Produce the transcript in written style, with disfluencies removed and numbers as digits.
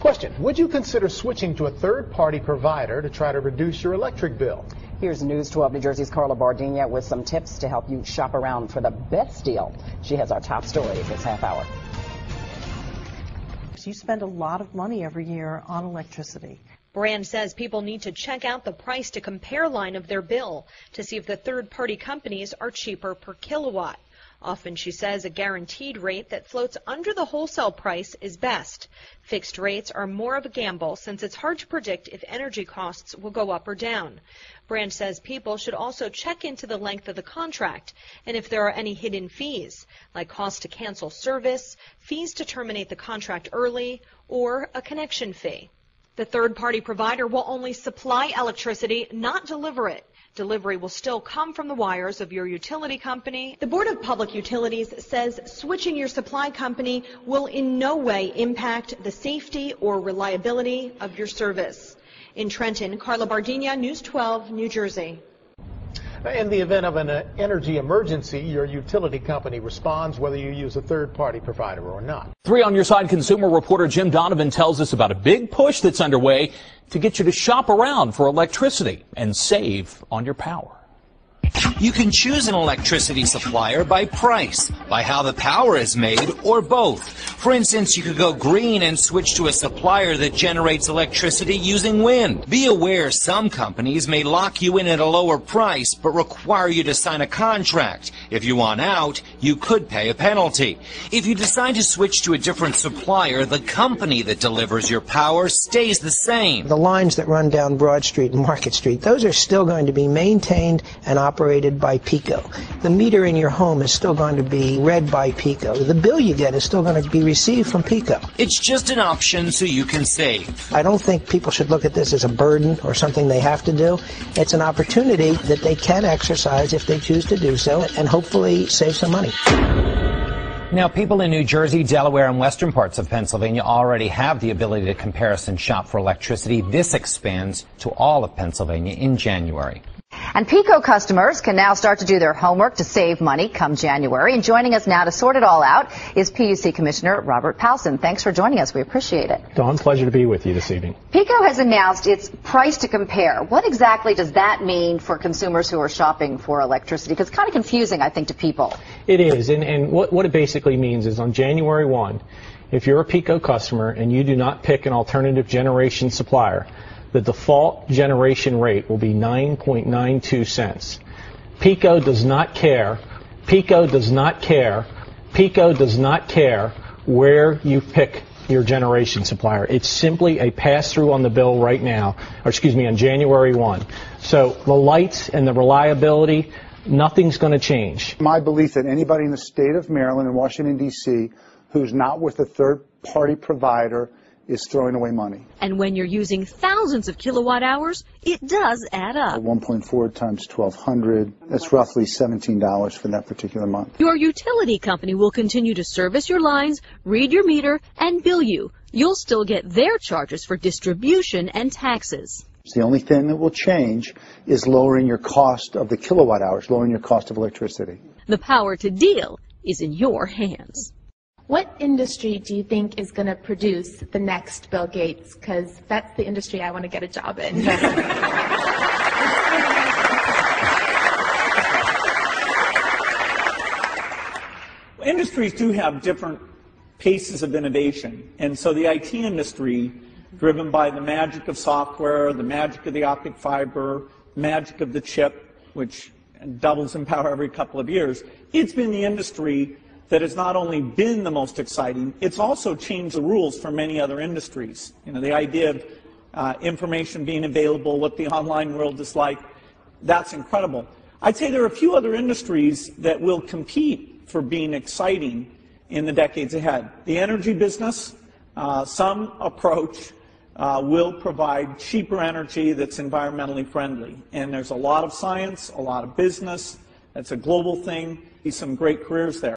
Question: would you consider switching to a third-party provider to try to reduce your electric bill? Here's News 12 New Jersey's Carla Bardina with some tips to help you shop around for the best deal. She has our top stories this half hour. You spend a lot of money every year on electricity. Brand says people need to check out the price to compare line of their bill to see if the third-party companies are cheaper per kilowatt. Often, she says, a guaranteed rate that floats under the wholesale price is best. Fixed rates are more of a gamble since it's hard to predict if energy costs will go up or down. Brand says people should also check into the length of the contract and if there are any hidden fees, like costs to cancel service, fees to terminate the contract early, or a connection fee. The third-party provider will only supply electricity, not deliver it. Delivery will still come from the wires of your utility company. The Board of Public Utilities says switching your supply company will in no way impact the safety or reliability of your service. In Trenton, Carla Bardina, News 12, New Jersey. In the event of an energy emergency, your utility company responds whether you use a third-party provider or not. 3 on Your Side consumer reporter Jim Donovan tells us about a big push that's underway to get you to shop around for electricity and save on your power. You can choose an electricity supplier by price, by how the power is made, or both. For instance, you could go green and switch to a supplier that generates electricity using wind. Be aware some companies may lock you in at a lower price but require you to sign a contract. If you want out, you could pay a penalty. If you decide to switch to a different supplier, the company that delivers your power stays the same. The lines that run down Broad Street and Market Street, those are still going to be maintained and operated by PECO. The meter in your home is still going to be read by PECO. The bill you get is still going to be received from PECO. It's just an option so you can save. I don't think people should look at this as a burden or something they have to do. It's an opportunity that they can exercise if they choose to do so and hopefully save some money. Now, people in New Jersey, Delaware, and western parts of Pennsylvania already have the ability to comparison shop for electricity. This expands to all of Pennsylvania in January. And PECO customers can now start to do their homework to save money come January. And joining us now to sort it all out is PUC Commissioner Robert Powelson. Thanks for joining us. We appreciate it. Dawn, pleasure to be with you this evening. PECO has announced its price to compare. What exactly does that mean for consumers who are shopping for electricity? Because it's kind of confusing, I think, to people. It is. And what it basically means is on January 1, if you're a PECO customer and you do not pick an alternative generation supplier, the default generation rate will be 9.92 cents. PECO does not care. PECO does not care. PECO does not care where you pick your generation supplier. It's simply a pass-through on the bill right now, or excuse me, on January 1. So the lights and the reliability, nothing's going to change. My belief that anybody in the state of Maryland and Washington, D.C. who's not with a third-party provider is throwing away money. And when you're using thousands of kilowatt hours, it does add up. 1.4 times 1,200, that's roughly $17 for that particular month. Your utility company will continue to service your lines, read your meter, and bill you. You'll still get their charges for distribution and taxes. The only thing that will change is lowering your cost of the kilowatt hours, lowering your cost of electricity. The power to deal is in your hands. What industry do you think is going to produce the next Bill Gates? Because that's the industry I want to get a job in. Industries do have different paces of innovation. And so the IT industry, driven by the magic of software, the magic of the optic fiber, the magic of the chip, which doubles in power every couple of years, it's been the industry that has not only been the most exciting, it's also changed the rules for many other industries. You know, the idea of information being available, what the online world is like, that's incredible. I'd say there are a few other industries that will compete for being exciting in the decades ahead. The energy business, some approach will provide cheaper energy that's environmentally friendly. And there's a lot of science, a lot of business. That's a global thing. Some great careers there.